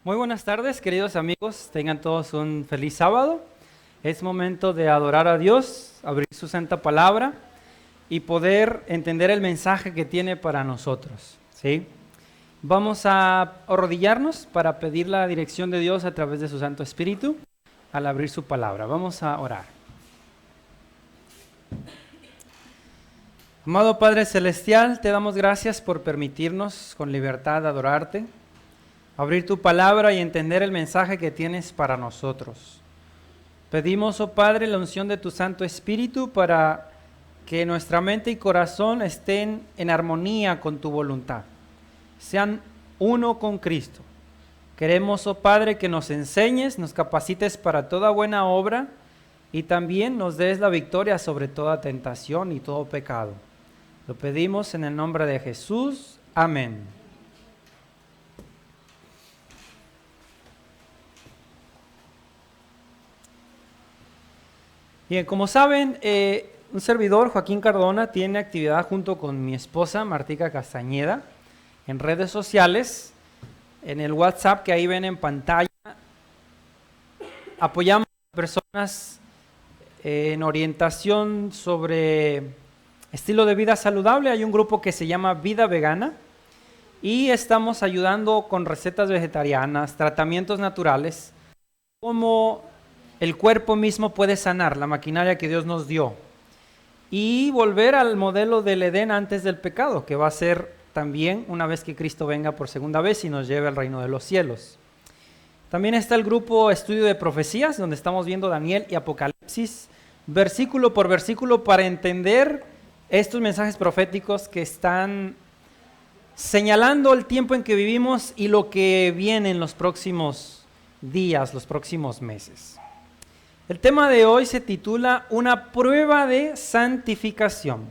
Muy buenas tardes, queridos amigos. Tengan todos un feliz sábado. Es momento de adorar a Dios, abrir su santa palabra y poder entender el mensaje que tiene para nosotros, ¿sí? Vamos a arrodillarnos para pedir la dirección de Dios a través de su Santo Espíritu al abrir su palabra. Vamos a orar. Amado Padre Celestial, te damos gracias por permitirnos con libertad adorarte, abrir tu palabra y entender el mensaje que tienes para nosotros. Pedimos, oh Padre, la unción de tu Santo Espíritu para que nuestra mente y corazón estén en armonía con tu voluntad, sean uno con Cristo. Queremos, oh Padre, que nos enseñes, nos capacites para toda buena obra y también nos des la victoria sobre toda tentación y todo pecado. Lo pedimos en el nombre de Jesús. Amén. Bien, como saben, un servidor, Joaquín Cardona, tiene actividad junto con mi esposa, Martica Castañeda, en redes sociales, en el WhatsApp que ahí ven en pantalla. Apoyamos a personas en orientación sobre estilo de vida saludable. Hay un grupo que se llama Vida Vegana y estamos ayudando con recetas vegetarianas, tratamientos naturales, como el cuerpo mismo puede sanar, la maquinaria que Dios nos dio, y volver al modelo del Edén antes del pecado, que va a ser también una vez que Cristo venga por segunda vez y nos lleve al reino de los cielos. También está el grupo Estudio de Profecías, donde estamos viendo Daniel y Apocalipsis, versículo por versículo, para entender estos mensajes proféticos que están señalando el tiempo en que vivimos y lo que viene en los próximos días, los próximos meses. El tema de hoy se titula Una prueba de santificación.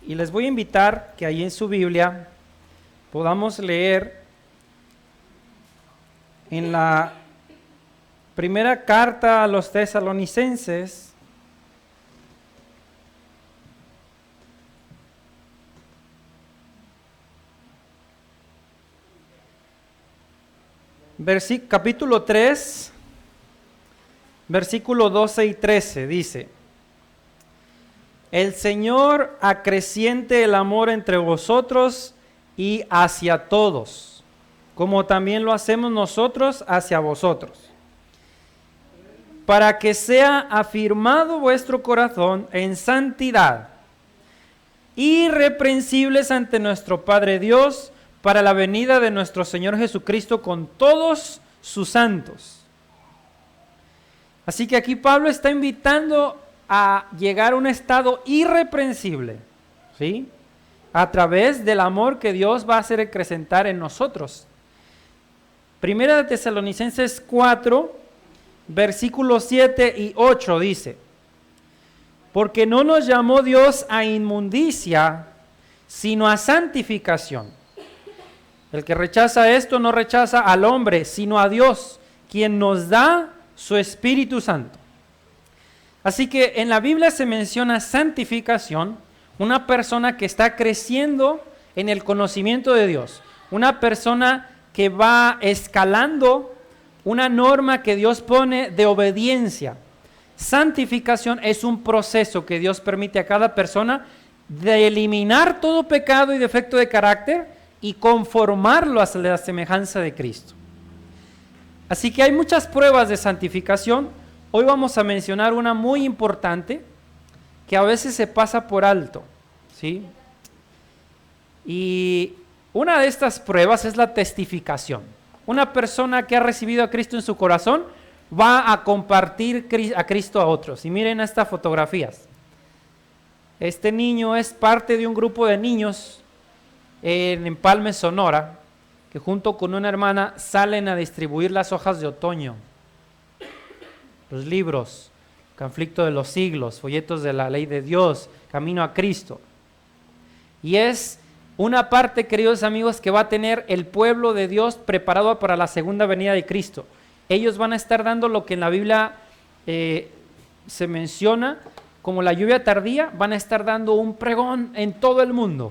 Y les voy a invitar que ahí en su Biblia podamos leer en la primera carta a los tesalonicenses, capítulo 3, versículo 12 y 13, dice: El Señor acreciente el amor entre vosotros y hacia todos, como también lo hacemos nosotros hacia vosotros, para que sea afirmado vuestro corazón en santidad, irreprensibles ante nuestro Padre Dios, para la venida de nuestro Señor Jesucristo con todos sus santos. Así que aquí Pablo está invitando a llegar a un estado irreprensible, ¿sí? A través del amor que Dios va a hacer acrecentar en nosotros. Primera de Tesalonicenses 4, versículos 7 y 8 dice: Porque no nos llamó Dios a inmundicia, sino a santificación. El que rechaza esto no rechaza al hombre, sino a Dios, quien nos da su Espíritu Santo. Así que en la Biblia se menciona santificación, una persona que está creciendo en el conocimiento de Dios, una persona que va escalando una norma que Dios pone de obediencia. Santificación es un proceso que Dios permite a cada persona de eliminar todo pecado y defecto de carácter y conformarlo a la semejanza de Cristo. Así que hay muchas pruebas de santificación. Hoy vamos a mencionar una muy importante que a veces se pasa por alto, ¿sí? Y una de estas pruebas es la testificación. Una persona que ha recibido a Cristo en su corazón va a compartir a Cristo a otros. Y miren estas fotografías. Este niño es parte de un grupo de niños en Empalme, Sonora, que junto con una hermana salen a distribuir las hojas de otoño, los libros, Conflicto de los Siglos, Folletos de la Ley de Dios, Camino a Cristo. Y es una parte, queridos amigos, que va a tener el pueblo de Dios preparado para la segunda venida de Cristo. Ellos van a estar dando lo que en la Biblia se menciona como la lluvia tardía, van a estar dando un pregón en todo el mundo.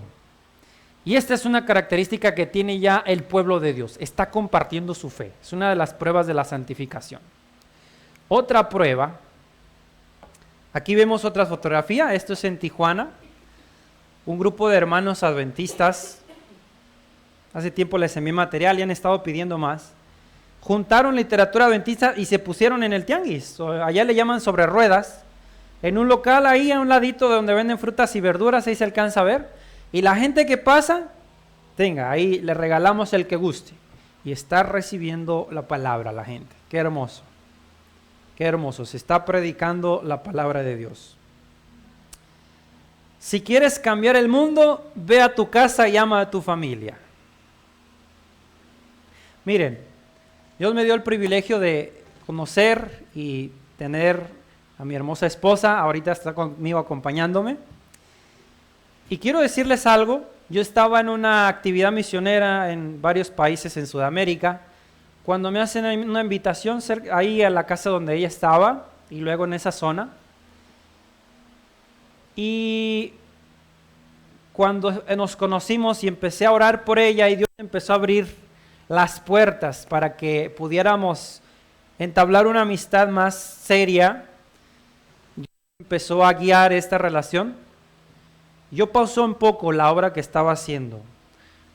Y esta es una característica que tiene ya el pueblo de Dios. Está compartiendo su fe. Es una de las pruebas de la santificación. Otra prueba. Aquí vemos otra fotografía. Esto es en Tijuana. Un grupo de hermanos adventistas. Hace tiempo les envié material y han estado pidiendo más. Juntaron literatura adventista y se pusieron en el tianguis. Allá le llaman sobre ruedas. En un local ahí a un ladito de donde venden frutas y verduras. Ahí se alcanza a ver. Y la gente que pasa, tenga, ahí le regalamos el que guste. Y está recibiendo la palabra la gente. Qué hermoso. Qué hermoso. Se está predicando la palabra de Dios. Si quieres cambiar el mundo, ve a tu casa y ama a tu familia. Miren, Dios me dio el privilegio de conocer y tener a mi hermosa esposa. Ahorita está conmigo acompañándome. Y quiero decirles algo, yo estaba en una actividad misionera en varios países en Sudamérica, cuando me hacen una invitación ahí a la casa donde ella estaba, y luego en esa zona, y cuando nos conocimos y empecé a orar por ella, y Dios empezó a abrir las puertas para que pudiéramos entablar una amistad más seria, Dios empezó a guiar esta relación. Yo pausó un poco la obra que estaba haciendo,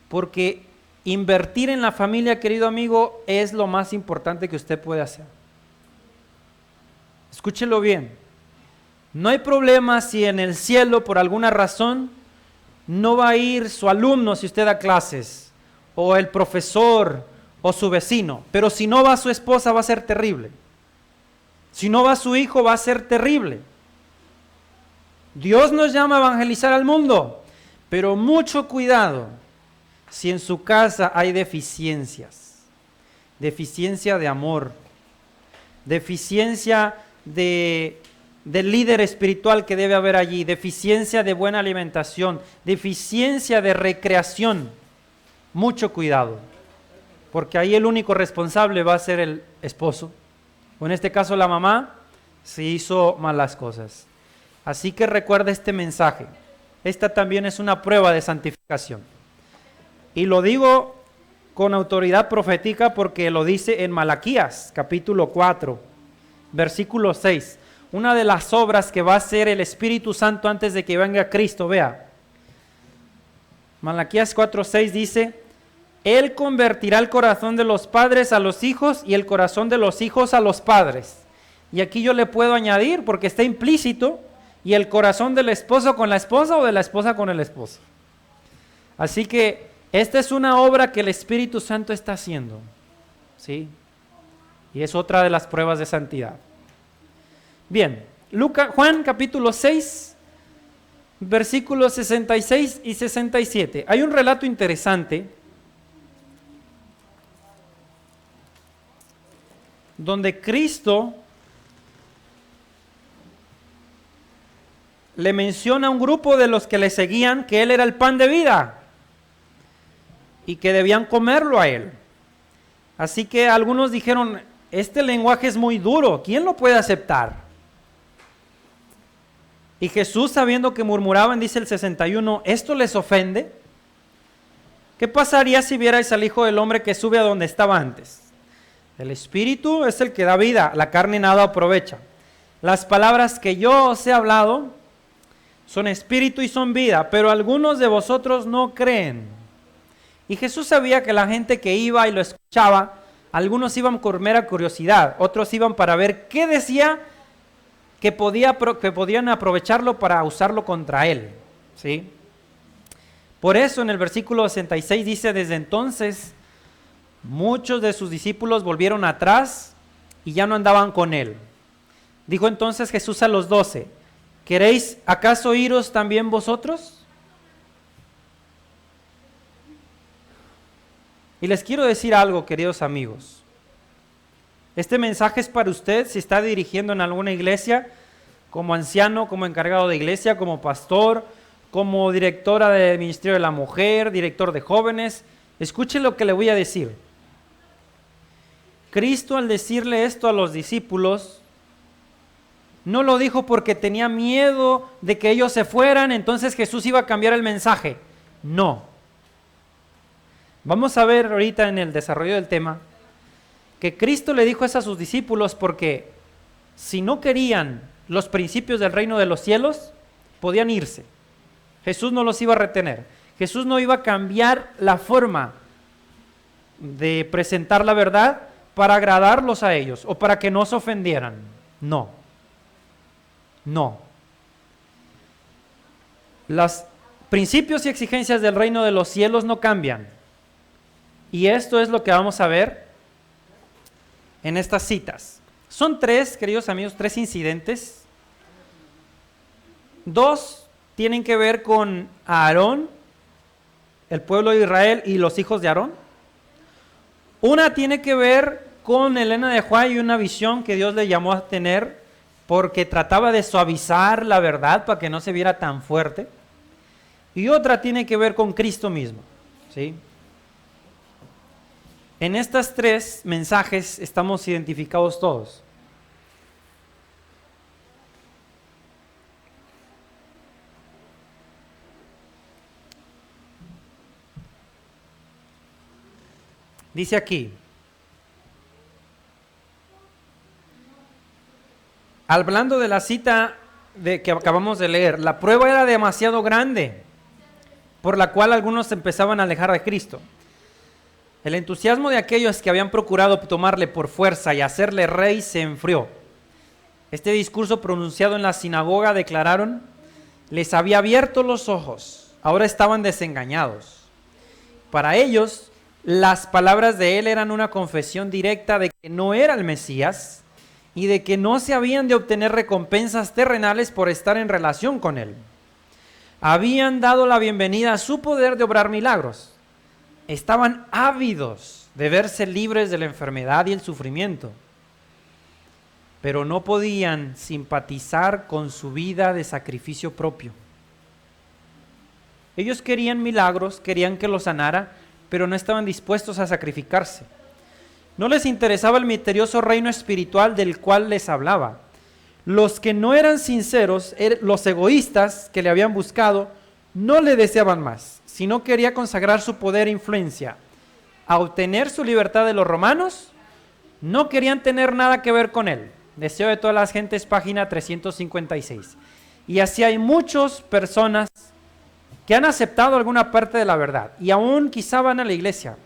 porque invertir en la familia, querido amigo, es lo más importante que usted puede hacer. Escúchelo bien. No hay problema si en el cielo, por alguna razón, no va a ir su alumno si usted da clases, o el profesor, o su vecino, pero si no va su esposa va a ser terrible. Si no va su hijo va a ser terrible. Dios nos llama a evangelizar al mundo, pero mucho cuidado si en su casa hay deficiencias, deficiencia de amor, deficiencia del líder espiritual que debe haber allí, deficiencia de buena alimentación, deficiencia de recreación. Mucho cuidado, porque ahí el único responsable va a ser el esposo, o en este caso la mamá, si hizo malas cosas. Así que recuerda este mensaje. Esta también es una prueba de santificación. Y lo digo con autoridad profética porque lo dice en Malaquías, capítulo 4, versículo 6. Una de las obras que va a hacer el Espíritu Santo antes de que venga Cristo, vea. Malaquías 4:6 dice: Él convertirá el corazón de los padres a los hijos y el corazón de los hijos a los padres. Y aquí yo le puedo añadir, porque está implícito, y el corazón del esposo con la esposa o de la esposa con el esposo. Así que esta es una obra que el Espíritu Santo está haciendo, ¿sí? Y es otra de las pruebas de santidad. Bien, Juan capítulo 6, versículos 66 y 67. Hay un relato interesante donde Cristo le menciona a un grupo de los que le seguían que Él era el pan de vida y que debían comerlo a Él. Así que algunos dijeron, este lenguaje es muy duro, ¿quién lo puede aceptar? Y Jesús, sabiendo que murmuraban, dice el 61, ¿esto les ofende? ¿Qué pasaría si vierais al Hijo del Hombre que sube a donde estaba antes? El Espíritu es el que da vida, la carne nada aprovecha. Las palabras que yo os he hablado son espíritu y son vida, pero algunos de vosotros no creen. Y Jesús sabía que la gente que iba y lo escuchaba, algunos iban por mera curiosidad, otros iban para ver qué decía que podían aprovecharlo para usarlo contra él, ¿sí? Por eso en el versículo 66 dice, desde entonces muchos de sus discípulos volvieron atrás y ya no andaban con él. Dijo entonces Jesús a los 12, ¿queréis acaso iros también vosotros? Y les quiero decir algo, queridos amigos. Este mensaje es para usted si está dirigiendo en alguna iglesia, como anciano, como encargado de iglesia, como pastor, como directora del Ministerio de la Mujer, director de jóvenes. Escuche lo que le voy a decir. Cristo, al decirle esto a los discípulos, no lo dijo porque tenía miedo de que ellos se fueran, entonces Jesús iba a cambiar el mensaje. No. Vamos a ver ahorita en el desarrollo del tema que Cristo le dijo eso a sus discípulos porque si no querían los principios del reino de los cielos, podían irse. Jesús no los iba a retener. Jesús no iba a cambiar la forma de presentar la verdad para agradarlos a ellos o para que no se ofendieran. No. Los principios y exigencias del reino de los cielos no cambian. Y esto es lo que vamos a ver en estas citas. Son tres, queridos amigos, tres incidentes. Dos tienen que ver con Aarón, el pueblo de Israel y los hijos de Aarón. Una tiene que ver con Helena de White y una visión que Dios le llamó a tener porque trataba de suavizar la verdad para que no se viera tan fuerte. Y otra tiene que ver con Cristo mismo, ¿sí? En estos tres mensajes estamos identificados todos. Dice aquí, hablando de la cita que acabamos de leer, la prueba era demasiado grande, por la cual algunos se empezaban a alejar de Cristo. El entusiasmo de aquellos que habían procurado tomarle por fuerza y hacerle rey se enfrió. Este discurso pronunciado en la sinagoga, declararon, les había abierto los ojos, ahora estaban desengañados. Para ellos, las palabras de él eran una confesión directa de que no era el Mesías y de que no se habían de obtener recompensas terrenales por estar en relación con él. Habían dado la bienvenida a su poder de obrar milagros. Estaban ávidos de verse libres de la enfermedad y el sufrimiento, pero no podían simpatizar con su vida de sacrificio propio. Ellos querían milagros, querían que los sanara, pero no estaban dispuestos a sacrificarse. No les interesaba el misterioso reino espiritual del cual les hablaba. Los que no eran sinceros, los egoístas que le habían buscado, no le deseaban más, sino quería consagrar su poder e influencia a obtener su libertad de los romanos. No querían tener nada que ver con él. Deseo de todas las gentes, página 356. Y así hay muchas personas que han aceptado alguna parte de la verdad y aún quizá van a la iglesia,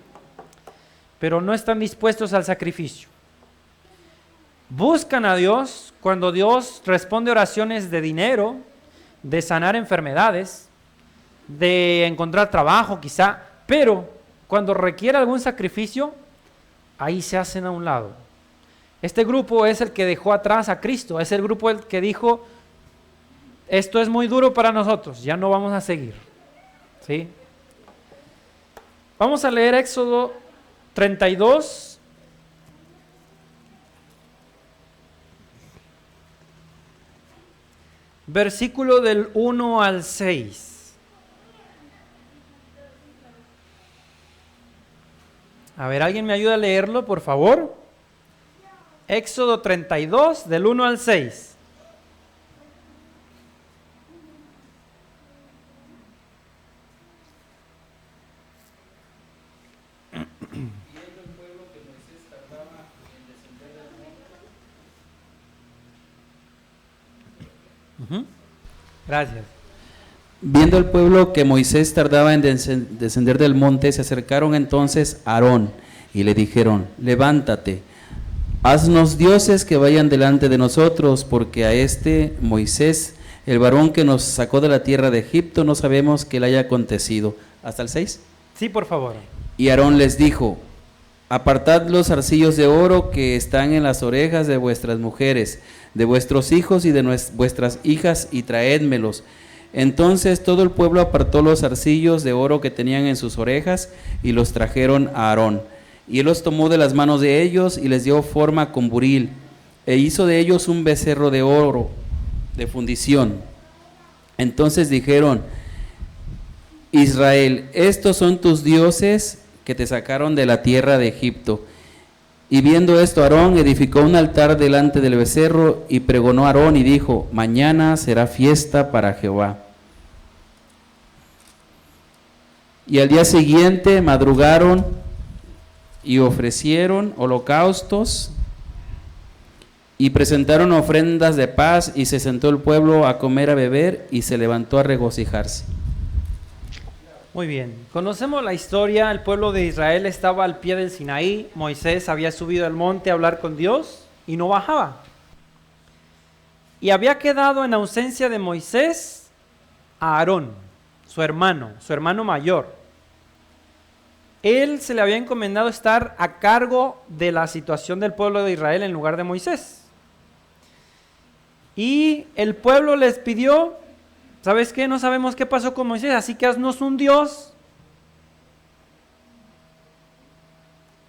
pero no están dispuestos al sacrificio. Buscan a Dios cuando Dios responde oraciones de dinero, de sanar enfermedades, de encontrar trabajo quizá, pero cuando requiere algún sacrificio, ahí se hacen a un lado. Este grupo es el que dejó atrás a Cristo, es el grupo el que dijo, esto es muy duro para nosotros, ya no vamos a seguir. ¿Sí? Vamos a leer Éxodo 32, versículo del 1 al 6. A ver, ¿alguien me ayuda a leerlo, por favor? Éxodo 32, del 1 al 6. Gracias. Viendo el pueblo que Moisés tardaba en descender del monte, se acercaron entonces a Aarón y le dijeron, levántate, haznos dioses que vayan delante de nosotros, porque a este Moisés, el varón que nos sacó de la tierra de Egipto, no sabemos qué le haya acontecido. ¿Hasta el 6? Sí, por favor. Y Aarón les dijo, apartad los zarcillos de oro que están en las orejas de vuestras mujeres, de vuestros hijos y de vuestras hijas, y traédmelos. Entonces todo el pueblo apartó los zarcillos de oro que tenían en sus orejas y los trajeron a Aarón. Y él los tomó de las manos de ellos y les dio forma con buril, e hizo de ellos un becerro de oro de fundición. Entonces dijeron, Israel, estos son tus dioses que te sacaron de la tierra de Egipto. Y viendo esto, Aarón edificó un altar delante del becerro y pregonó a Aarón y dijo, mañana será fiesta para Jehová. Y al día siguiente madrugaron y ofrecieron holocaustos y presentaron ofrendas de paz, y se sentó el pueblo a comer, a beber, y se levantó a regocijarse. Muy bien, conocemos la historia. El pueblo de Israel estaba al pie del Sinaí. Moisés había subido al monte a hablar con Dios y no bajaba. Y había quedado en ausencia de Moisés a Aarón, su hermano mayor. Él se le había encomendado estar a cargo de la situación del pueblo de Israel en lugar de Moisés. Y el pueblo les pidió: ¿sabes qué? No sabemos qué pasó con Moisés, así que haznos un Dios.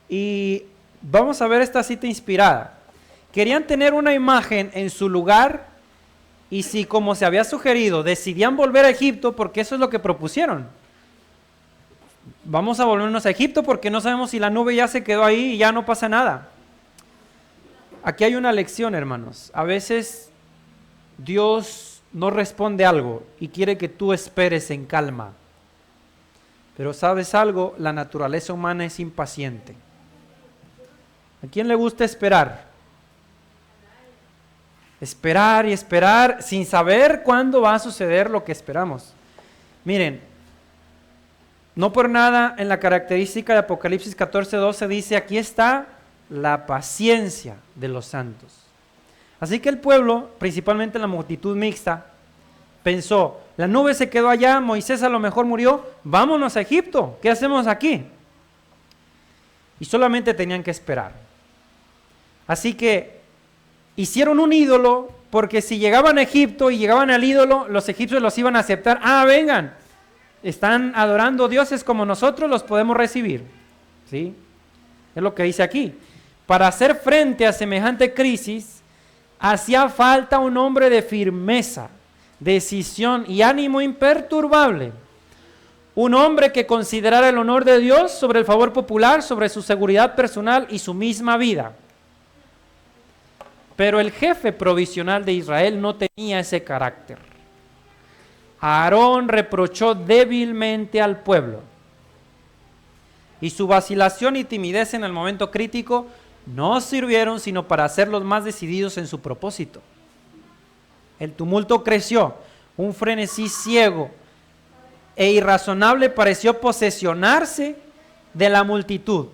Y vamos a ver esta cita inspirada. Querían tener una imagen en su lugar, y si, como se había sugerido, decidían volver a Egipto, porque eso es lo que propusieron. Vamos a volvernos a Egipto porque no sabemos si la nube ya se quedó ahí y ya no pasa nada. Aquí hay una lección, hermanos. A veces Dios no responde algo y quiere que tú esperes en calma. Pero ¿sabes algo? La naturaleza humana es impaciente. ¿A quién le gusta esperar? Esperar y esperar sin saber cuándo va a suceder lo que esperamos. Miren, no por nada en la característica de Apocalipsis 14:12 dice: aquí está la paciencia de los santos. Así que el pueblo, principalmente la multitud mixta, pensó: la nube se quedó allá, Moisés a lo mejor murió, vámonos a Egipto, ¿qué hacemos aquí? Y solamente tenían que esperar. Así que hicieron un ídolo, porque si llegaban a Egipto y llegaban al ídolo, los egipcios los iban a aceptar. Vengan, están adorando dioses como nosotros, los podemos recibir. ¿Sí? Es lo que dice aquí. Para hacer frente a semejante crisis, hacía falta un hombre de firmeza, decisión y ánimo imperturbable. Un hombre que considerara el honor de Dios sobre el favor popular, sobre su seguridad personal y su misma vida. Pero el jefe provisional de Israel no tenía ese carácter. Aarón reprochó débilmente al pueblo. Y su vacilación y timidez en el momento crítico no sirvieron sino para hacerlos más decididos en su propósito. El tumulto creció, un frenesí ciego e irrazonable pareció posesionarse de la multitud.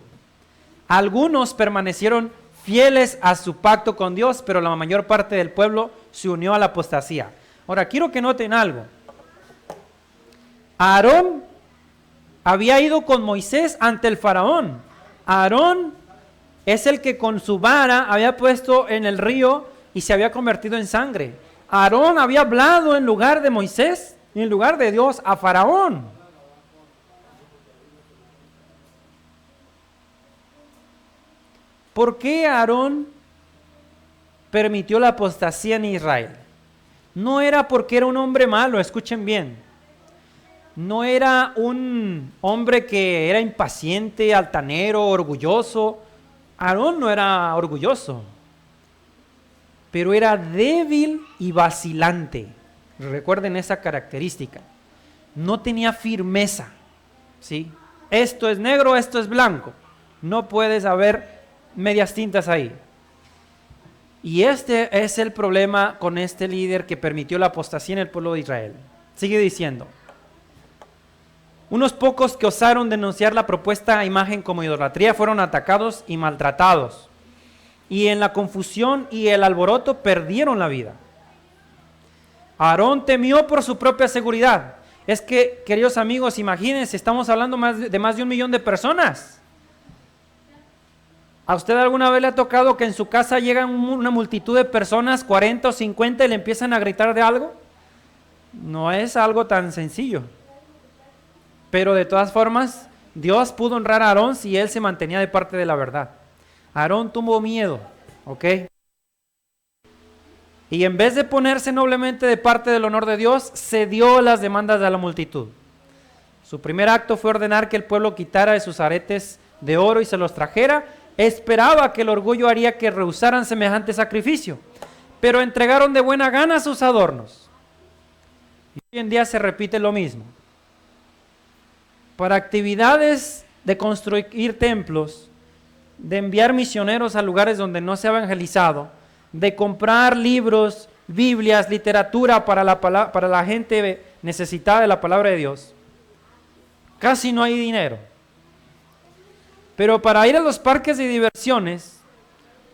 Algunos permanecieron fieles a su pacto con Dios, pero la mayor parte del pueblo se unió a la apostasía. Ahora, quiero que noten algo. Aarón había ido con Moisés ante el faraón. Aarón es el que con su vara había puesto en el río y se había convertido en sangre. Aarón había hablado en lugar de Moisés, en lugar de Dios, a Faraón. ¿Por qué Aarón permitió la apostasía en Israel? No era porque era un hombre malo, escuchen bien. No era un hombre que era impaciente, altanero, orgulloso. Aarón no era orgulloso, pero era débil y vacilante. Recuerden esa característica. No tenía firmeza, ¿sí? Esto es negro, esto es blanco. No puedes haber medias tintas ahí. Y este es el problema con este líder que permitió la apostasía en el pueblo de Israel. Sigue diciendo: unos pocos que osaron denunciar la propuesta imagen como idolatría fueron atacados y maltratados. Y en la confusión y el alboroto perdieron la vida. Aarón temió por su propia seguridad. Es que, queridos amigos, imagínense, estamos hablando de más de 1 millón de personas. ¿A usted alguna vez le ha tocado que en su casa llegan una multitud de personas, 40 o 50, y le empiezan a gritar de algo? No es algo tan sencillo. Pero de todas formas, Dios pudo honrar a Aarón si él se mantenía de parte de la verdad. Aarón tuvo miedo, ¿ok? Y en vez de ponerse noblemente de parte del honor de Dios, cedió a las demandas de la multitud. Su primer acto fue ordenar que el pueblo quitara de sus aretes de oro y se los trajera. Esperaba que el orgullo haría que rehusaran semejante sacrificio, pero entregaron de buena gana sus adornos. Y hoy en día se repite lo mismo. para actividades de construir templos, de enviar misioneros a lugares donde no se ha evangelizado, de comprar libros, Biblias, literatura para la gente necesitada de la palabra de Dios. Casi no hay dinero. Pero para ir a los parques de diversiones,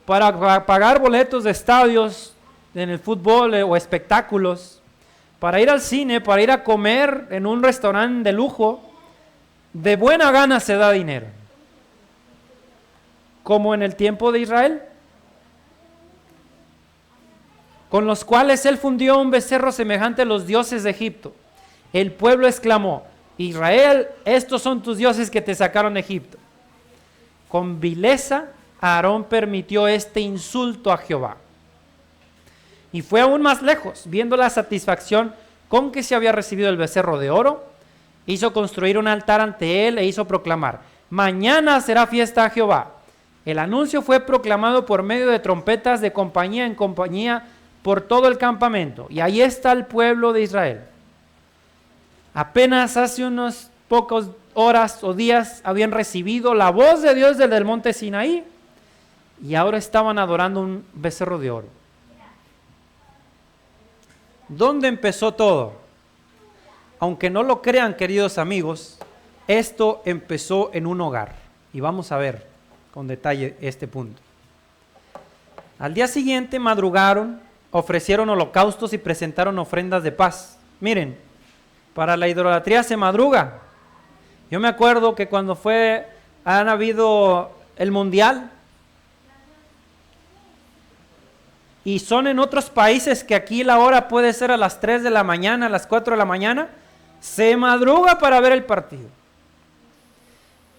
para pagar boletos de estadios en el fútbol o espectáculos, para ir al cine, para ir a comer en un restaurante de lujo, de buena gana se da dinero. Como en el tiempo de Israel, con los cuales él fundió un becerro semejante a los dioses de Egipto. El pueblo exclamó: Israel, estos son tus dioses que te sacaron de Egipto. Con vileza, Aarón permitió este insulto a Jehová. Y fue aún más lejos, viendo la satisfacción con que se había recibido el becerro de oro, hizo construir un altar ante él e hizo proclamar: mañana será fiesta a Jehová. El anuncio fue proclamado por medio de trompetas de compañía en compañía por todo el campamento. Y ahí está el pueblo de Israel. Apenas hace unos pocos horas o días habían recibido la voz de Dios desde el monte Sinaí y ahora estaban adorando un becerro de oro. ¿Dónde empezó todo? Aunque no lo crean, queridos amigos, esto empezó en un hogar. Y vamos a ver con detalle este punto. Al día siguiente madrugaron, ofrecieron holocaustos y presentaron ofrendas de paz. Miren, para la idolatría se madruga. Yo me acuerdo que cuando han habido el mundial, y son en otros países que aquí la hora puede ser a las 3 de la mañana, a las 4 de la mañana, se madruga para ver el partido.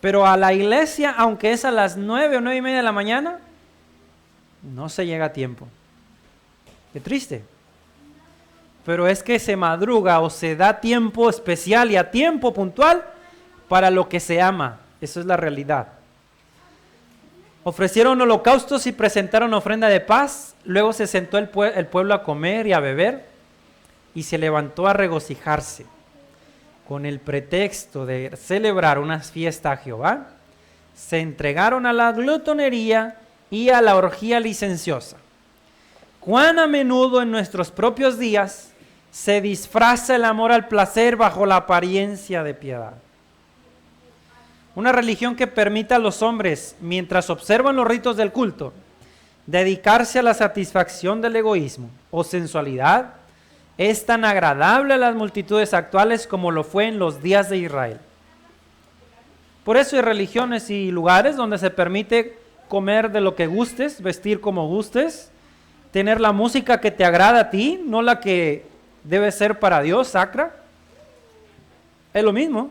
Pero a la iglesia, aunque es a las 9 o 9 y media de la mañana, no se llega a tiempo. Qué triste. Pero es que se madruga o se da tiempo especial y a tiempo puntual para lo que se ama. Eso es la realidad. Ofrecieron holocaustos y presentaron ofrenda de paz. Luego se sentó el pueblo a comer y a beber y se levantó a regocijarse. Con el pretexto de celebrar una fiesta a Jehová, se entregaron a la glutonería y a la orgía licenciosa. Cuán a menudo en nuestros propios días se disfraza el amor al placer bajo la apariencia de piedad. Una religión que permita a los hombres, mientras observan los ritos del culto, dedicarse a la satisfacción del egoísmo o sensualidad, es tan agradable a las multitudes actuales como lo fue en los días de Israel. Por eso hay religiones y lugares donde se permite comer de lo que gustes, vestir como gustes, tener la música que te agrada a ti, no la que debe ser para Dios, sacra. Es lo mismo.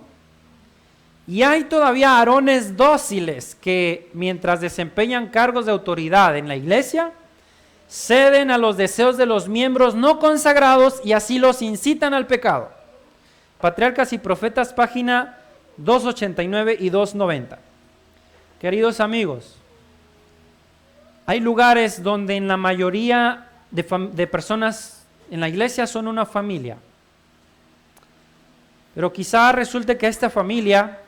Y hay todavía varones dóciles que, mientras desempeñan cargos de autoridad en la iglesia, ceden a los deseos de los miembros no consagrados y así los incitan al pecado. Patriarcas y Profetas, página 289 y 290. Queridos amigos, hay lugares donde en la mayoría de personas en la iglesia son una familia. Pero quizá resulte que a esta familia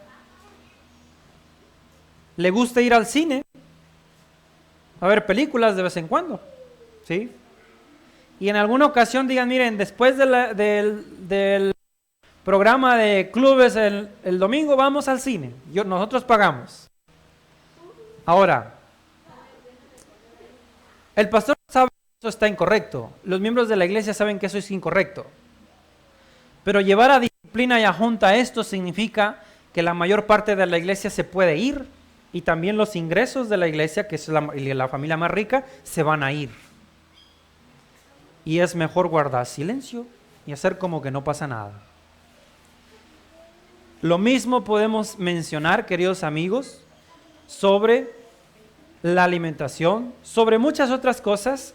le gusta ir al cine, a ver películas de vez en cuando, ¿sí? Y en alguna ocasión digan, miren, después del programa de clubes el domingo vamos al cine, nosotros pagamos. Ahora, el pastor sabe que eso está incorrecto, los miembros de la iglesia saben que eso es incorrecto, pero llevar a disciplina y a junta esto significa que la mayor parte de la iglesia se puede ir y también los ingresos de la iglesia, que es la familia más rica, se van a ir. Y es mejor guardar silencio y hacer como que no pasa nada. Lo mismo podemos mencionar, queridos amigos, sobre la alimentación, sobre muchas otras cosas.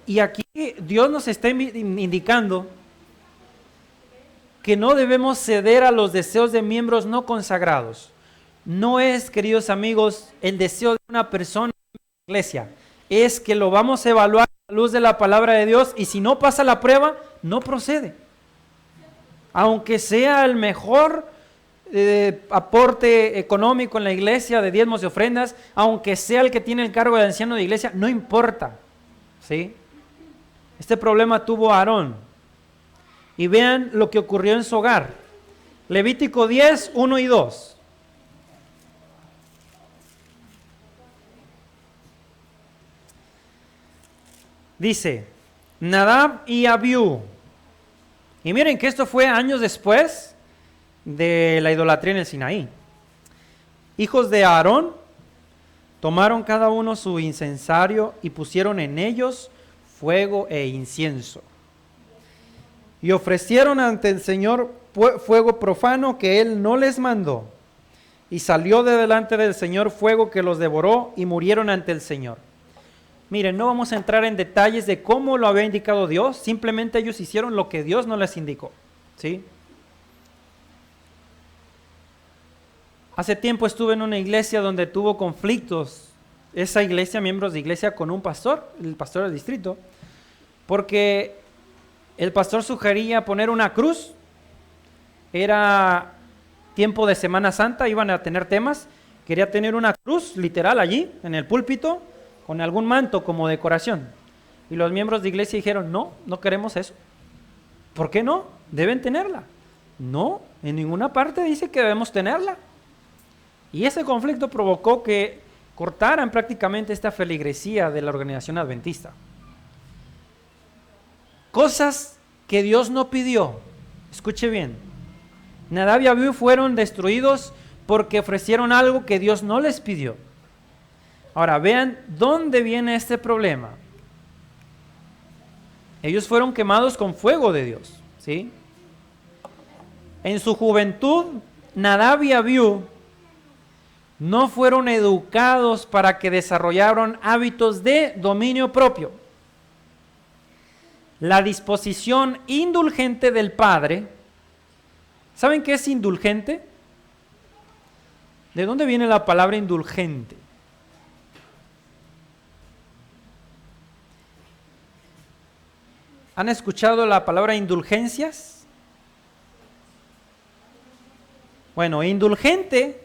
Y aquí Dios nos está indicando que no debemos ceder a los deseos de miembros no consagrados. No es, queridos amigos, el deseo de una persona en la iglesia. Es que lo vamos a evaluar a la luz de la palabra de Dios y si no pasa la prueba, no procede. Aunque sea el mejor aporte económico en la iglesia, de diezmos y ofrendas, aunque sea el que tiene el cargo de anciano de iglesia, no importa, ¿sí? Este problema tuvo Aarón. Y vean lo que ocurrió en su hogar. Levítico 10, 1 y 2. Dice, Nadab y Abiú. Y miren que esto fue años después de la idolatría en el Sinaí. Hijos de Aarón tomaron cada uno su incensario y pusieron en ellos fuego e incienso. Y ofrecieron ante el Señor fuego profano que él no les mandó. Y salió de delante del Señor fuego que los devoró y murieron ante el Señor. Miren, no vamos a entrar en detalles de cómo lo había indicado Dios, simplemente ellos hicieron lo que Dios no les indicó, ¿sí? Hace tiempo estuve en una iglesia donde tuvo conflictos, esa iglesia, miembros de iglesia, con un pastor, el pastor del distrito, porque el pastor sugería poner una cruz, era tiempo de Semana Santa, iban a tener temas, quería tener una cruz literal allí, en el púlpito, con algún manto como decoración. Y los miembros de iglesia dijeron, no, no queremos eso. ¿Por qué no? Deben tenerla. No, en ninguna parte dice que debemos tenerla. Y ese conflicto provocó que cortaran prácticamente esta feligresía de la organización adventista. Cosas que Dios no pidió. Escuche bien. Nadab y Abiú fueron destruidos porque ofrecieron algo que Dios no les pidió. Ahora, vean dónde viene este problema. Ellos fueron quemados con fuego de Dios, ¿sí? En su juventud, Nadab y Abiú no fueron educados para que desarrollaran hábitos de dominio propio. La disposición indulgente del padre, ¿saben qué es indulgente? ¿De dónde viene la palabra indulgente? ¿Han escuchado la palabra indulgencias? Bueno, indulgente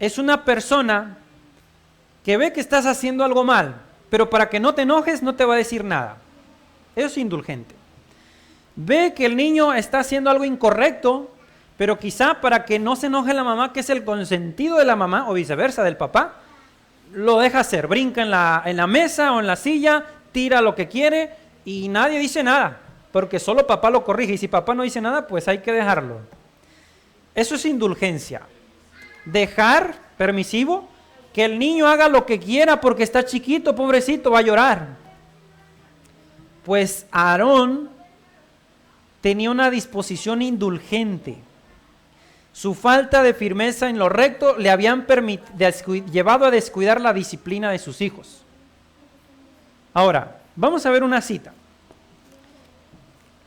es una persona que ve que estás haciendo algo mal, pero para que no te enojes no te va a decir nada. Eso es indulgente. Ve que el niño está haciendo algo incorrecto, pero quizá para que no se enoje la mamá, que es el consentido de la mamá, o viceversa del papá, lo deja hacer, brinca en la mesa o en la silla, tira lo que quiere, y nadie dice nada, porque solo papá lo corrige, y si papá no dice nada, pues hay que dejarlo. Eso es indulgencia. Dejar, permisivo, que el niño haga lo que quiera porque está chiquito, pobrecito, va a llorar. Pues Aarón tenía una disposición indulgente. Su falta de firmeza en lo recto le habían llevado a descuidar la disciplina de sus hijos. Ahora, vamos a ver una cita,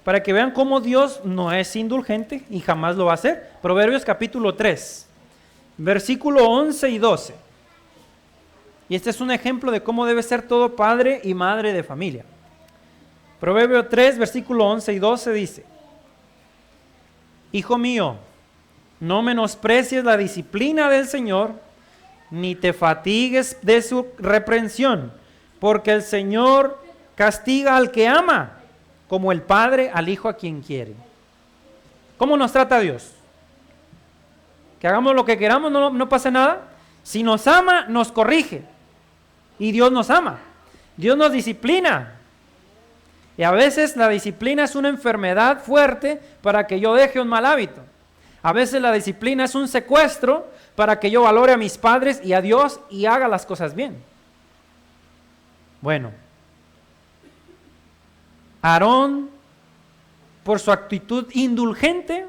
para que vean cómo Dios no es indulgente y jamás lo va a hacer. Proverbios capítulo 3, versículo 11 y 12. Y este es un ejemplo de cómo debe ser todo padre y madre de familia. Proverbio 3, versículo 11 y 12 dice: Hijo mío, no menosprecies la disciplina del Señor, ni te fatigues de su reprensión, porque el Señor castiga al que ama, como el padre al hijo a quien quiere. ¿Cómo nos trata Dios? Que hagamos lo que queramos, no pasa nada. Si nos ama, nos corrige. Y Dios nos ama. Dios nos disciplina. Y a veces la disciplina es una enfermedad fuerte para que yo deje un mal hábito. A veces la disciplina es un secuestro para que yo valore a mis padres y a Dios y haga las cosas bien. Bueno, Aarón, por su actitud indulgente,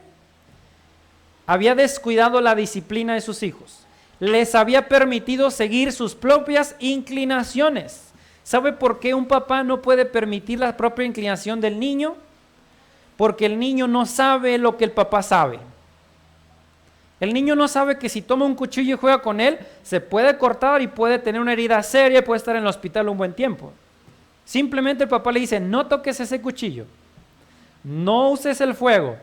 había descuidado la disciplina de sus hijos. Les había permitido seguir sus propias inclinaciones. ¿Sabe por qué un papá no puede permitir la propia inclinación del niño? Porque el niño no sabe lo que el papá sabe. El niño no sabe que si toma un cuchillo y juega con él, se puede cortar y puede tener una herida seria y puede estar en el hospital un buen tiempo. Simplemente el papá le dice: no toques ese cuchillo, no uses el fuego.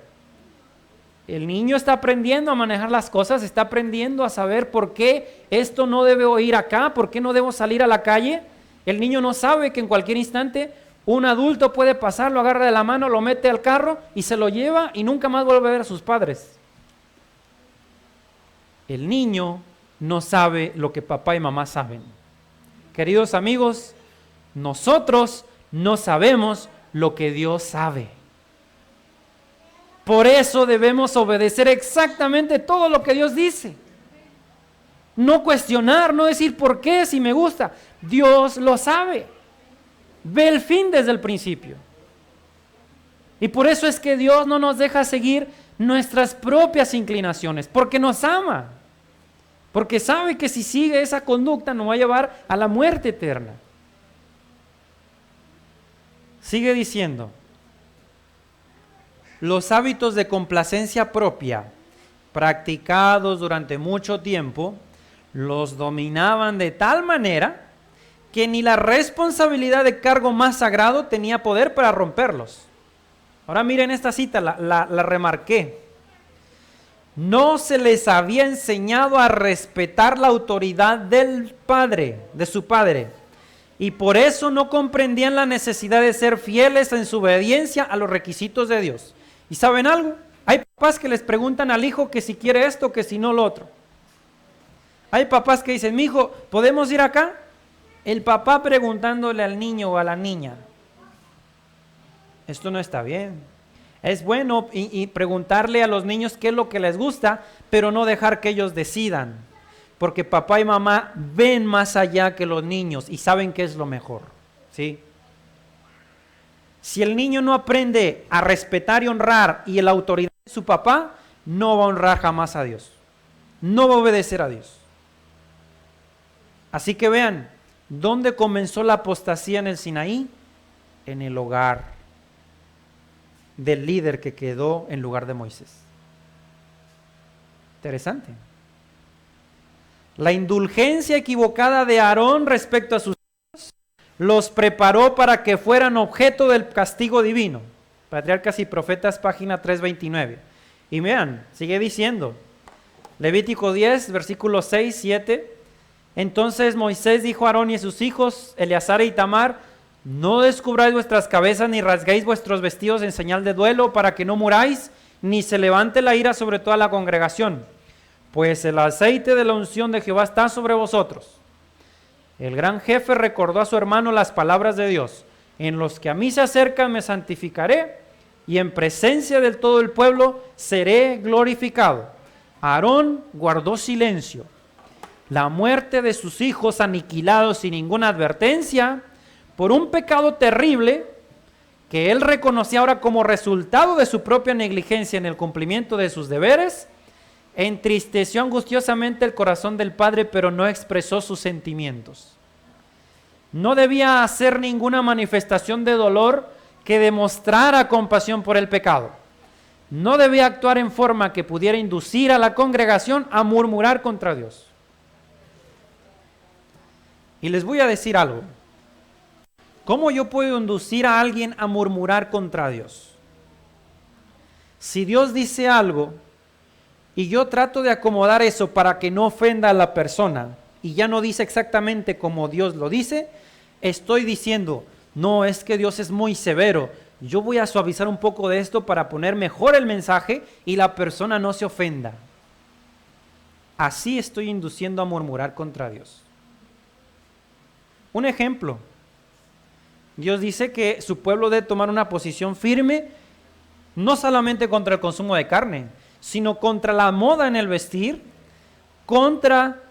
El niño está aprendiendo a manejar las cosas, está aprendiendo a saber por qué esto no debo ir acá, por qué no debo salir a la calle. El niño no sabe que en cualquier instante un adulto puede pasar, lo agarra de la mano, lo mete al carro y se lo lleva y nunca más vuelve a ver a sus padres. El niño no sabe lo que papá y mamá saben. Queridos amigos, nosotros no sabemos lo que Dios sabe. Por eso debemos obedecer exactamente todo lo que Dios dice. No cuestionar, no decir por qué, si me gusta. Dios lo sabe. Ve el fin desde el principio. Y por eso es que Dios no nos deja seguir nuestras propias inclinaciones, porque nos ama. Porque sabe que si sigue esa conducta nos va a llevar a la muerte eterna. Sigue diciendo, los hábitos de complacencia propia, practicados durante mucho tiempo, los dominaban de tal manera que ni la responsabilidad de cargo más sagrado tenía poder para romperlos. Ahora miren esta cita, la remarqué. No se les había enseñado a respetar la autoridad del padre, de su padre, y por eso no comprendían la necesidad de ser fieles en su obediencia a los requisitos de Dios. ¿Y saben algo? Hay papás que les preguntan al hijo que si quiere esto, que si no lo otro. Hay papás que dicen, mi hijo, ¿podemos ir acá? El papá preguntándole al niño o a la niña. Esto no está bien. Es bueno y preguntarle a los niños qué es lo que les gusta, pero no dejar que ellos decidan. Porque papá y mamá ven más allá que los niños y saben qué es lo mejor. ¿Sí? Si el niño no aprende a respetar y honrar y la autoridad de su papá, no va a honrar jamás a Dios. No va a obedecer a Dios. Así que vean, ¿dónde comenzó la apostasía en el Sinaí? En el hogar del líder que quedó en lugar de Moisés. Interesante. La indulgencia equivocada de Aarón respecto a sus hijos los preparó para que fueran objeto del castigo divino. Patriarcas y Profetas, página 329. Y vean, sigue diciendo, Levítico 10, versículos 6, 7. Entonces Moisés dijo a Aarón y a sus hijos, Eleazar e Itamar, no descubráis vuestras cabezas ni rasguéis vuestros vestidos en señal de duelo para que no muráis, ni se levante la ira sobre toda la congregación, pues el aceite de la unción de Jehová está sobre vosotros. El gran jefe recordó a su hermano las palabras de Dios, en los que a mí se acercan me santificaré, y en presencia del todo el pueblo seré glorificado. Aarón guardó silencio. La muerte de sus hijos aniquilados sin ninguna advertencia, por un pecado terrible que él reconocía ahora como resultado de su propia negligencia en el cumplimiento de sus deberes, entristeció angustiosamente el corazón del padre, pero no expresó sus sentimientos. No debía hacer ninguna manifestación de dolor que demostrara compasión por el pecado. No debía actuar en forma que pudiera inducir a la congregación a murmurar contra Dios. Y les voy a decir algo. ¿Cómo yo puedo inducir a alguien a murmurar contra Dios? Si Dios dice algo y yo trato de acomodar eso para que no ofenda a la persona y ya no dice exactamente como Dios lo dice, estoy diciendo, no, es que Dios es muy severo, yo voy a suavizar un poco de esto para poner mejor el mensaje y la persona no se ofenda. Así estoy induciendo a murmurar contra Dios. Un ejemplo. Dios dice que su pueblo debe tomar una posición firme, no solamente contra el consumo de carne, sino contra la moda en el vestir, contra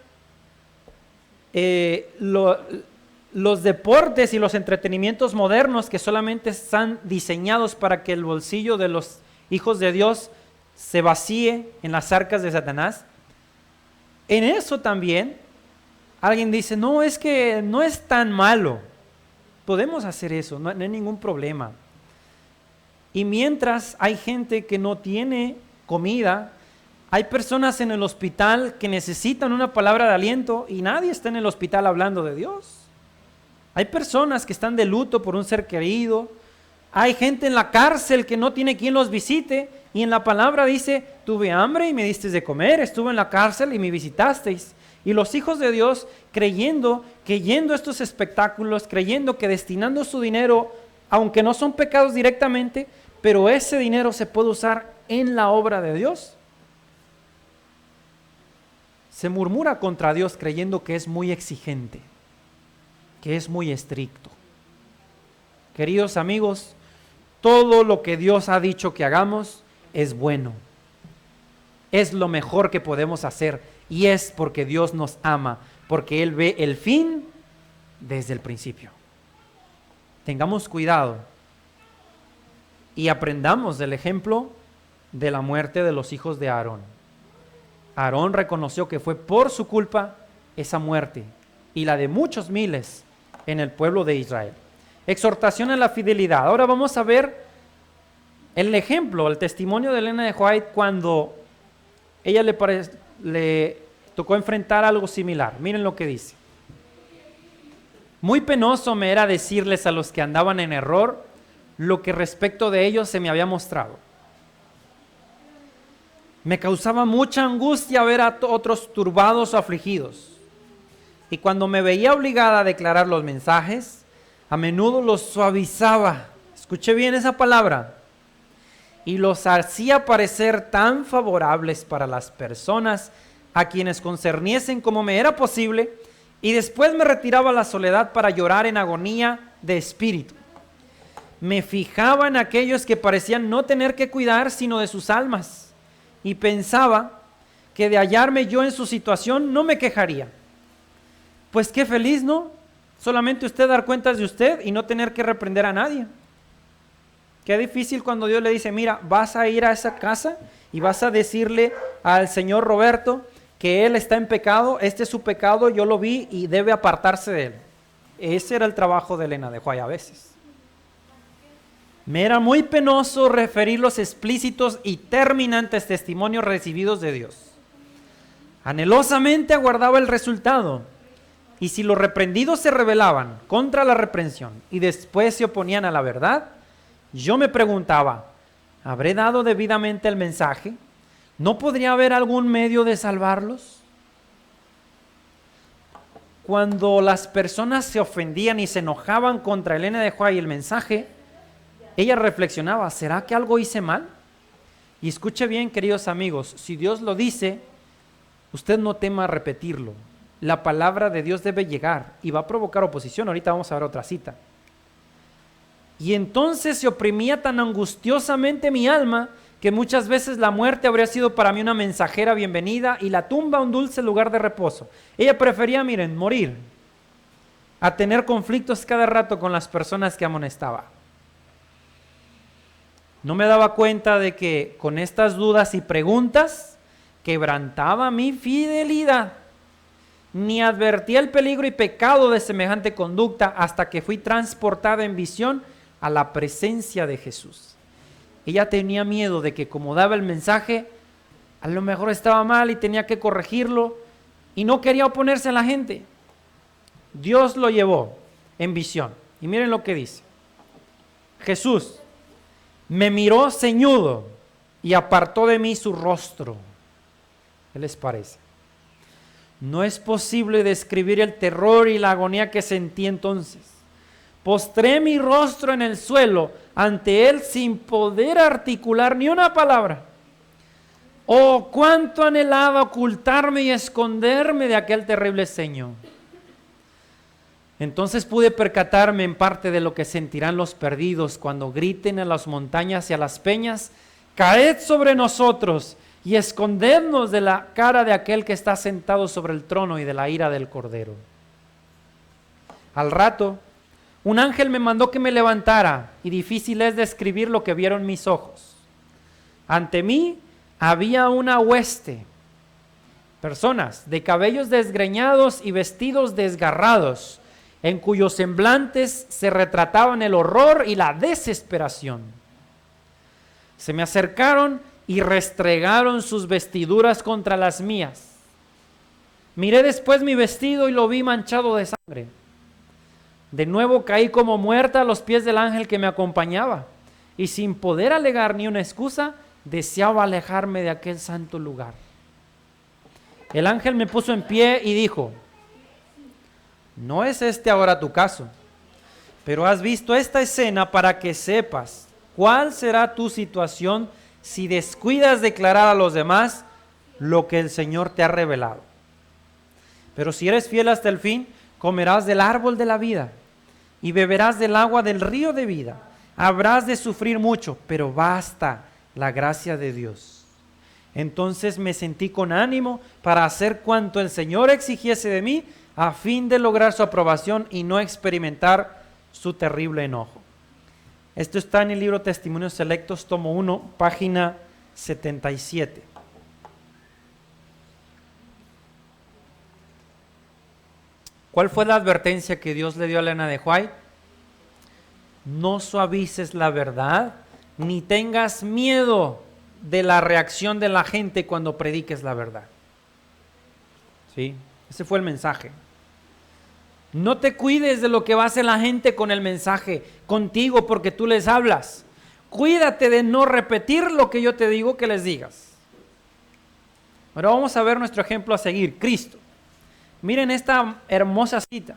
los deportes y los entretenimientos modernos que solamente están diseñados para que el bolsillo de los hijos de Dios se vacíe en las arcas de Satanás. En eso también alguien dice, no, es que no es tan malo. Podemos hacer eso, no hay ningún problema. Y mientras hay gente que no tiene comida, hay personas en el hospital que necesitan una palabra de aliento y nadie está en el hospital hablando de Dios. Hay personas que están de luto por un ser querido, Hay gente en la cárcel que no tiene quien los visite, y en la palabra dice, tuve hambre y me disteis de comer, estuve en la cárcel y me visitasteis. Y los hijos de Dios, creyendo que yendo a estos espectáculos, creyendo que destinando su dinero, aunque no son pecados directamente, pero ese dinero se puede usar en la obra de Dios, se murmura contra Dios creyendo que es muy exigente, que es muy estricto. Queridos amigos, todo lo que Dios ha dicho que hagamos es bueno. Es lo mejor que podemos hacer, y es porque Dios nos ama, porque Él ve el fin desde el principio. Tengamos cuidado y aprendamos del ejemplo de la muerte de los hijos de Aarón. Aarón reconoció que fue por su culpa esa muerte y la de muchos miles en el pueblo de Israel. Exhortación a la fidelidad. Ahora vamos a ver el ejemplo, el testimonio de Elena de White cuando ella le tocó enfrentar algo similar. Miren lo que dice. Muy penoso me era decirles a los que andaban en error lo que respecto de ellos se me había mostrado. Me causaba mucha angustia ver a otros turbados o afligidos. Y cuando me veía obligada a declarar los mensajes, a menudo los suavizaba. Escuché bien esa palabra. Y los hacía parecer tan favorables para las personas a quienes concerniesen como me era posible, y después me retiraba a la soledad para llorar en agonía de espíritu. Me fijaba en aquellos que parecían no tener que cuidar sino de sus almas, y pensaba que de hallarme yo en su situación no me quejaría. Pues qué feliz, ¿no? Solamente usted dar cuentas de usted y no tener que reprender a nadie. Qué difícil cuando Dios le dice, mira, vas a ir a esa casa y vas a decirle al señor Roberto que él está en pecado, este es su pecado, yo lo vi y debe apartarse de él. Ese era el trabajo de Elena de White a veces. Me era muy penoso referir los explícitos y terminantes testimonios recibidos de Dios. Anhelosamente aguardaba el resultado, y si los reprendidos se rebelaban contra la reprensión y después se oponían a la verdad, yo me preguntaba, ¿habré dado debidamente el mensaje? ¿No podría haber algún medio de salvarlos? Cuando las personas se ofendían y se enojaban contra Elena de White y el mensaje, ella reflexionaba, ¿será que algo hice mal? Y escuche bien, queridos amigos, si Dios lo dice, usted no tema repetirlo. La palabra de Dios debe llegar y va a provocar oposición. Ahorita vamos a ver otra cita. Y entonces se oprimía tan angustiosamente mi alma que muchas veces la muerte habría sido para mí una mensajera bienvenida y la tumba un dulce lugar de reposo. Ella prefería, miren, morir a tener conflictos cada rato con las personas que amonestaba. No me daba cuenta de que con estas dudas y preguntas quebrantaba mi fidelidad, ni advertía el peligro y pecado de semejante conducta hasta que fui transportada en visión a la presencia de Jesús. Ella tenía miedo de que como daba el mensaje, a lo mejor estaba mal y tenía que corregirlo y no quería oponerse a la gente. Dios lo llevó en visión. Y miren lo que dice. Jesús me miró ceñudo y apartó de mí su rostro. ¿Qué les parece? No es posible describir el terror y la agonía que sentí entonces. Postré mi rostro en el suelo ante él sin poder articular ni una palabra. Oh, cuánto anhelaba ocultarme y esconderme de aquel terrible ceño. Entonces pude percatarme en parte de lo que sentirán los perdidos cuando griten a las montañas y a las peñas, caed sobre nosotros y escondednos de la cara de aquel que está sentado sobre el trono y de la ira del Cordero. Al rato, un ángel me mandó que me levantara, y difícil es describir lo que vieron mis ojos. Ante mí había una hueste, personas de cabellos desgreñados y vestidos desgarrados, en cuyos semblantes se retrataban el horror y la desesperación. Se me acercaron y restregaron sus vestiduras contra las mías. Miré después mi vestido y lo vi manchado de sangre. De nuevo caí como muerta a los pies del ángel que me acompañaba, y sin poder alegar ni una excusa, deseaba alejarme de aquel santo lugar. El ángel me puso en pie y dijo: no es este ahora tu caso, pero has visto esta escena para que sepas cuál será tu situación si descuidas declarar a los demás lo que el Señor te ha revelado. Pero si eres fiel hasta el fin, comerás del árbol de la vida y beberás del agua del río de vida. Habrás de sufrir mucho, pero basta la gracia de Dios. Entonces me sentí con ánimo para hacer cuanto el Señor exigiese de mí, a fin de lograr su aprobación y no experimentar su terrible enojo. Esto está en el libro Testimonios Selectos, tomo 1, página 77. ¿Cuál fue la advertencia que Dios le dio a Elena de White? No suavices la verdad, ni tengas miedo de la reacción de la gente cuando prediques la verdad. ¿Sí? Ese fue el mensaje. No te cuides de lo que va a hacer la gente con el mensaje contigo porque tú les hablas. Cuídate de no repetir lo que yo te digo que les digas. Ahora vamos a ver nuestro ejemplo a seguir, Cristo. Miren esta hermosa cita.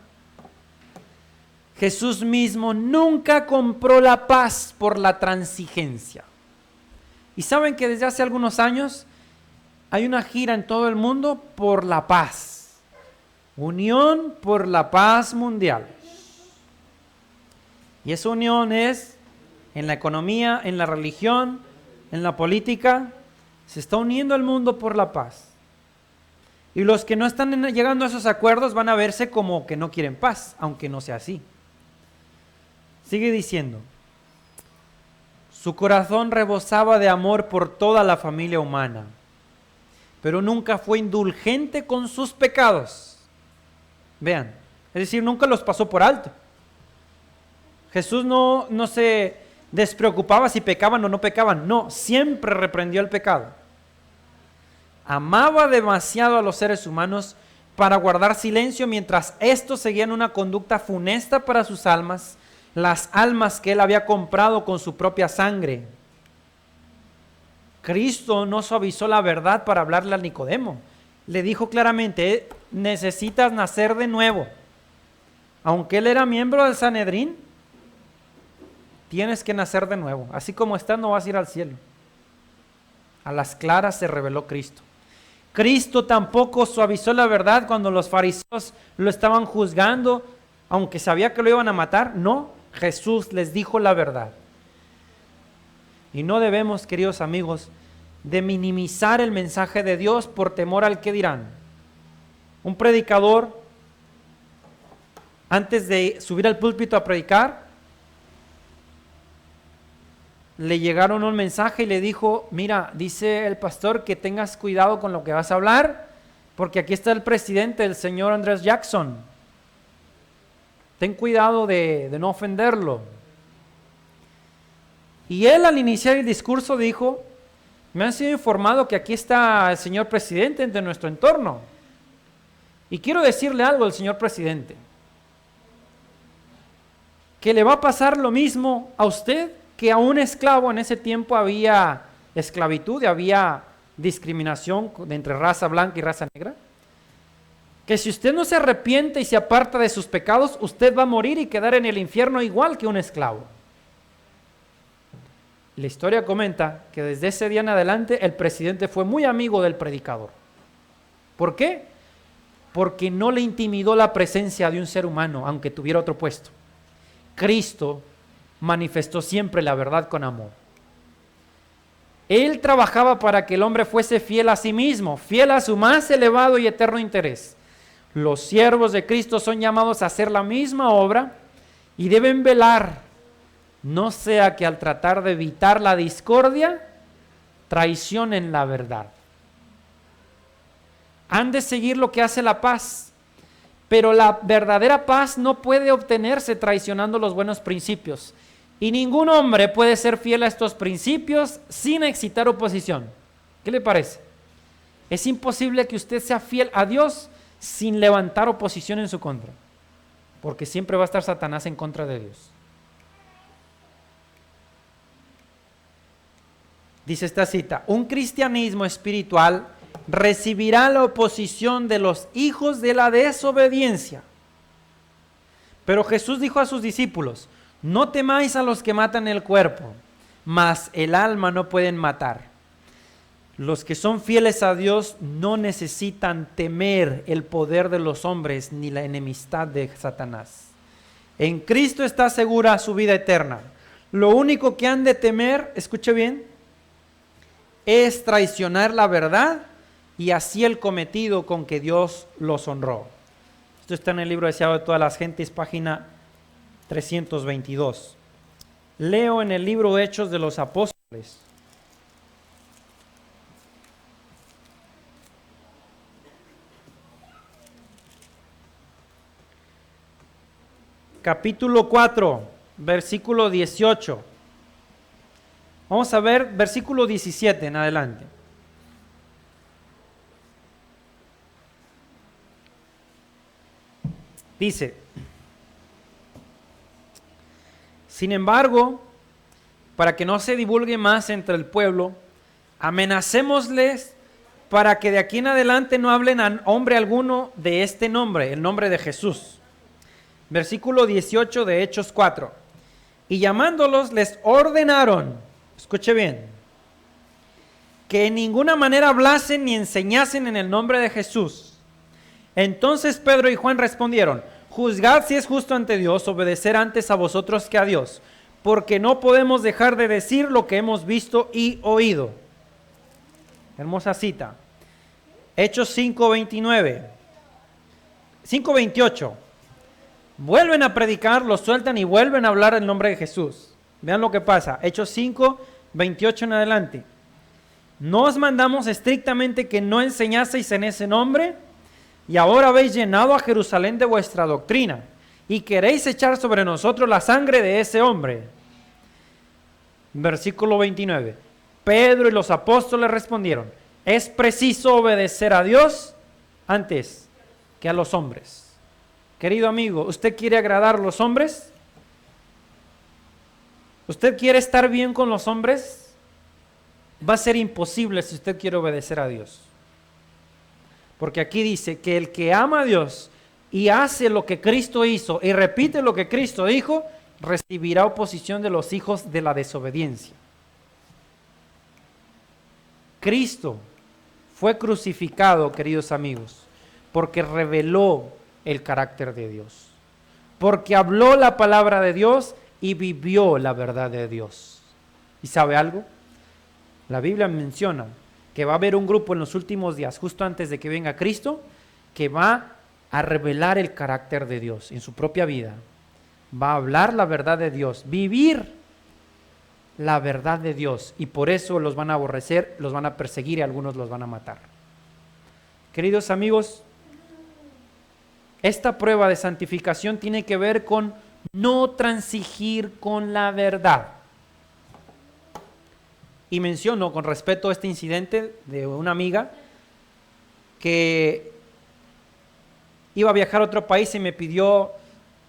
Jesús mismo nunca compró la paz por la transigencia. Y saben que desde hace algunos años hay una gira en todo el mundo por la paz. Unión por la paz mundial. Y esa unión es en la economía, en la religión, en la política. Se está uniendo el mundo por la paz. Y los que no están llegando a esos acuerdos van a verse como que no quieren paz, aunque no sea así. Sigue diciendo, su corazón rebosaba de amor por toda la familia humana, pero nunca fue indulgente con sus pecados. Vean, es decir, nunca los pasó por alto. Jesús no se despreocupaba si pecaban o no pecaban, no, siempre reprendió el pecado. Amaba demasiado a los seres humanos para guardar silencio mientras estos seguían una conducta funesta para sus almas, las almas que él había comprado con su propia sangre. Cristo no suavizó la verdad para hablarle a Nicodemo. Le dijo claramente, necesitas nacer de nuevo. Aunque él era miembro del Sanedrín, tienes que nacer de nuevo. Así como estás, no vas a ir al cielo. A las claras se reveló Cristo. Cristo tampoco suavizó la verdad cuando los fariseos lo estaban juzgando, aunque sabía que lo iban a matar. No, Jesús les dijo la verdad. Y no debemos, queridos amigos, de minimizar el mensaje de Dios por temor al que dirán. Un predicador, antes de subir al púlpito a predicar, le llegaron un mensaje y le dijo, mira, dice el pastor que tengas cuidado con lo que vas a hablar, porque aquí está el presidente, el señor Andrés Jackson. Ten cuidado de no ofenderlo. Y él al iniciar el discurso dijo, me han sido informado que aquí está el señor presidente de nuestro entorno. Y quiero decirle algo al señor presidente, que le va a pasar lo mismo a usted que a un esclavo. En ese tiempo había esclavitud y había discriminación entre raza blanca y raza negra. Que si usted no se arrepiente y se aparta de sus pecados, usted va a morir y quedar en el infierno igual que un esclavo. La historia comenta que desde ese día en adelante el presidente fue muy amigo del predicador. ¿Por qué? Porque no le intimidó la presencia de un ser humano, aunque tuviera otro puesto. Cristo manifestó siempre la verdad con amor. Él trabajaba para que el hombre fuese fiel a sí mismo, fiel a su más elevado y eterno interés. Los siervos de Cristo son llamados a hacer la misma obra y deben velar, no sea que al tratar de evitar la discordia, traicionen la verdad. Han de seguir lo que hace la paz, pero la verdadera paz no puede obtenerse traicionando los buenos principios. Y ningún hombre puede ser fiel a estos principios sin excitar oposición. ¿Qué le parece? Es imposible que usted sea fiel a Dios sin levantar oposición en su contra. porque siempre va a estar Satanás en contra de Dios. Dice esta cita: un cristianismo espiritual recibirá la oposición de los hijos de la desobediencia. Pero Jesús dijo a sus discípulos: no temáis a los que matan el cuerpo, mas el alma no pueden matar. Los que son fieles a Dios no necesitan temer el poder de los hombres ni la enemistad de Satanás. En Cristo está segura su vida eterna. Lo único que han de temer, escuche bien, es traicionar la verdad y así el cometido con que Dios los honró. Esto está en el libro Deseado de todas las gentes, página 322. Leo en el libro Hechos de los Apóstoles. Capítulo 4, versículo 18. Vamos a ver versículo 17 en adelante. Dice: sin embargo, para que no se divulgue más entre el pueblo, amenacémosles para que de aquí en adelante no hablen a hombre alguno de este nombre, el nombre de Jesús. Versículo 18 de Hechos 4. Y llamándolos les ordenaron, escuche bien, que en ninguna manera hablasen ni enseñasen en el nombre de Jesús. Entonces Pedro y Juan respondieron: juzgad si es justo ante Dios obedecer antes a vosotros que a Dios, porque no podemos dejar de decir lo que hemos visto y oído. Hermosa cita. Hechos 5:29, 5:28. Vuelven a predicar, los sueltan y vuelven a hablar el nombre de Jesús. Vean lo que pasa. Hechos 5:28 en adelante. No os mandamos estrictamente que no enseñaseis en ese nombre, y ahora habéis llenado a Jerusalén de vuestra doctrina, y queréis echar sobre nosotros la sangre de ese hombre. Versículo 29. Pedro y los apóstoles respondieron: es preciso obedecer a Dios antes que a los hombres. Querido amigo, ¿usted quiere agradar a los hombres? ¿Usted quiere estar bien con los hombres? Va a ser imposible si usted quiere obedecer a Dios. Porque aquí dice que el que ama a Dios y hace lo que Cristo hizo y repite lo que Cristo dijo, recibirá oposición de los hijos de la desobediencia. Cristo fue crucificado, queridos amigos, porque reveló el carácter de Dios, porque habló la palabra de Dios y vivió la verdad de Dios. ¿Y sabe algo? La Biblia menciona que va a haber un grupo en los últimos días, justo antes de que venga Cristo, que va a revelar el carácter de Dios en su propia vida. Va a hablar la verdad de Dios, vivir la verdad de Dios, y por eso los van a aborrecer, los van a perseguir y algunos los van a matar. Queridos amigos, esta prueba de santificación tiene que ver con no transigir con la verdad. Y menciono con respeto a este incidente de una amiga que iba a viajar a otro país y me pidió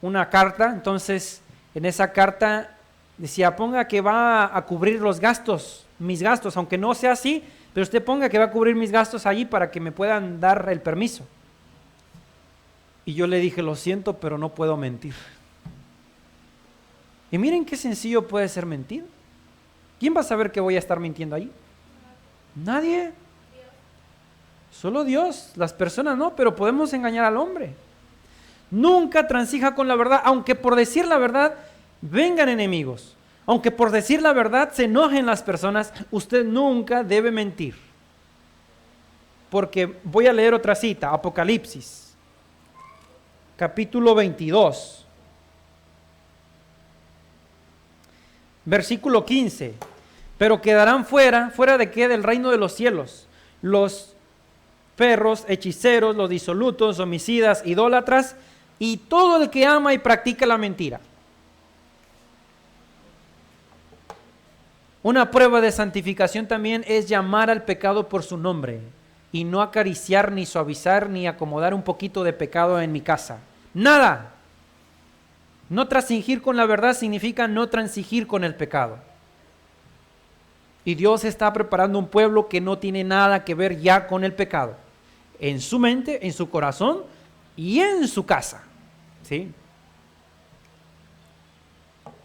una carta. Entonces, en esa carta decía: ponga que va a cubrir los gastos, mis gastos, aunque no sea así, pero usted ponga que va a cubrir mis gastos allí para que me puedan dar el permiso. Y yo le dije: lo siento, pero no puedo mentir. Y miren qué sencillo puede ser mentir. ¿Quién va a saber que voy a estar mintiendo allí? Nadie. Solo Dios. Las personas no, pero podemos engañar al hombre. Nunca transija con la verdad, aunque por decir la verdad vengan enemigos. Aunque por decir la verdad se enojen las personas, usted nunca debe mentir. Porque voy a leer otra cita, Apocalipsis, capítulo 22, versículo 15. Pero quedarán fuera de qué, del reino de los cielos, los perros, hechiceros, los disolutos, homicidas, idólatras y todo el que ama y practica la mentira. Una prueba de santificación también es llamar al pecado por su nombre y no acariciar, ni suavizar, ni acomodar un poquito de pecado en mi casa. Nada. No transigir con la verdad significa no transigir con el pecado. Y Dios está preparando un pueblo que no tiene nada que ver ya con el pecado. En su mente, en su corazón y en su casa. ¿Sí?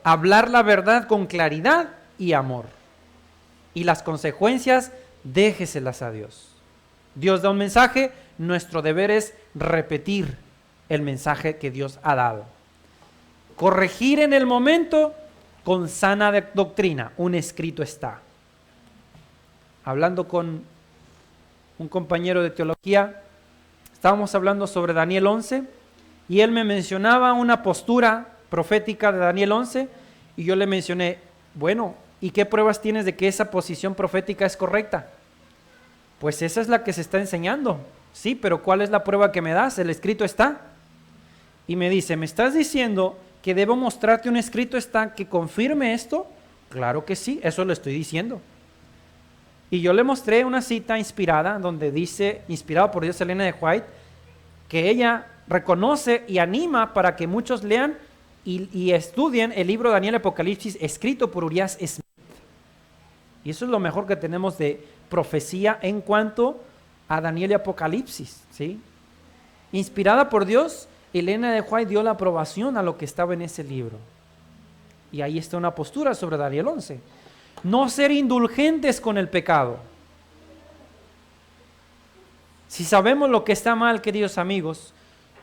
Hablar la verdad con claridad y amor. Y las consecuencias, déjeselas a Dios. Dios da un mensaje, nuestro deber es repetir el mensaje que Dios ha dado. Corregir en el momento con sana doctrina, un escrito está. Hablando con un compañero de teología, estábamos hablando sobre Daniel 11 y él me mencionaba una postura profética de Daniel 11 y yo le mencioné, bueno, ¿y qué pruebas tienes de que esa posición profética es correcta? Pues esa es la que se está enseñando. Sí, pero ¿cuál es la prueba que me das? El escrito está. Y me dice, ¿me estás diciendo que debo mostrarte un escrito está que confirme esto? Claro que sí, eso lo estoy diciendo. Y yo le mostré una cita inspirada, donde dice, inspirada por Dios, Elena de White, que ella reconoce y anima para que muchos lean y estudien el libro de Daniel Apocalipsis, escrito por Urias Smith. Y eso es lo mejor que tenemos de profecía en cuanto a Daniel y Apocalipsis, ¿sí? Inspirada por Dios, Elena de White dio la aprobación a lo que estaba en ese libro. Y ahí está una postura sobre Daniel 11. No ser indulgentes con el pecado. Si sabemos lo que está mal, queridos amigos,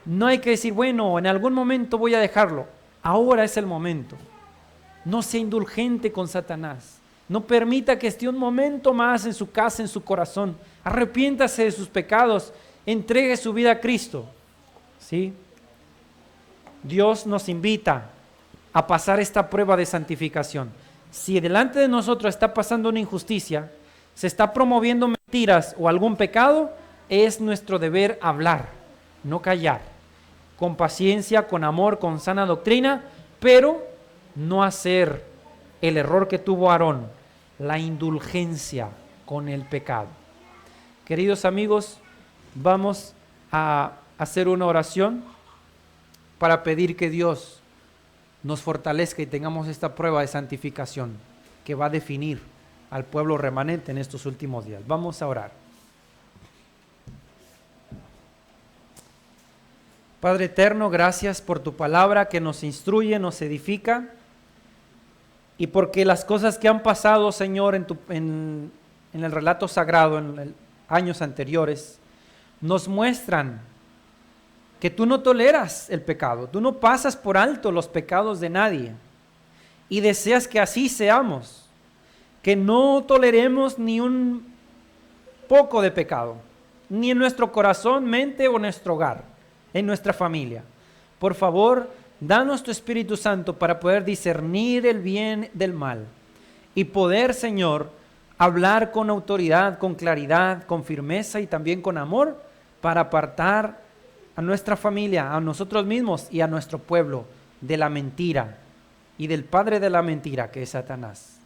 no hay que decir, bueno, en algún momento voy a dejarlo. Ahora es el momento. No sea indulgente con Satanás. No permita que esté un momento más en su casa, en su corazón. Arrepiéntase de sus pecados. Entregue su vida a Cristo. ¿Sí? Dios nos invita a pasar esta prueba de santificación. Si delante de nosotros está pasando una injusticia, se está promoviendo mentiras o algún pecado, es nuestro deber hablar, no callar. Con paciencia, con amor, con sana doctrina, pero no hacer el error que tuvo Aarón, la indulgencia con el pecado. Queridos amigos, vamos a hacer una oración para pedir que Dios nos fortalezca y tengamos esta prueba de santificación que va a definir al pueblo remanente en estos últimos días. Vamos a orar. Padre eterno, gracias por tu palabra que nos instruye, nos edifica, y porque las cosas que han pasado, Señor, en el relato sagrado, en años anteriores, nos muestran que tú no toleras el pecado, tú no pasas por alto los pecados de nadie, y deseas que así seamos, que no toleremos ni un poco de pecado, ni en nuestro corazón, mente o nuestro hogar, en nuestra familia. Por favor, danos tu Espíritu Santo para poder discernir el bien del mal y poder, Señor, hablar con autoridad, con claridad, con firmeza y también con amor para apartar a nuestra familia, a nosotros mismos y a nuestro pueblo de la mentira y del padre de la mentira, que es Satanás.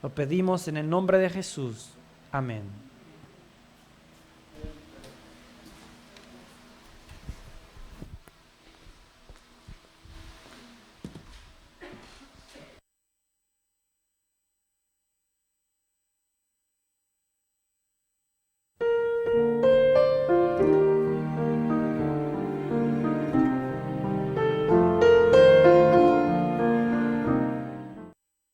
Lo pedimos en el nombre de Jesús. Amén.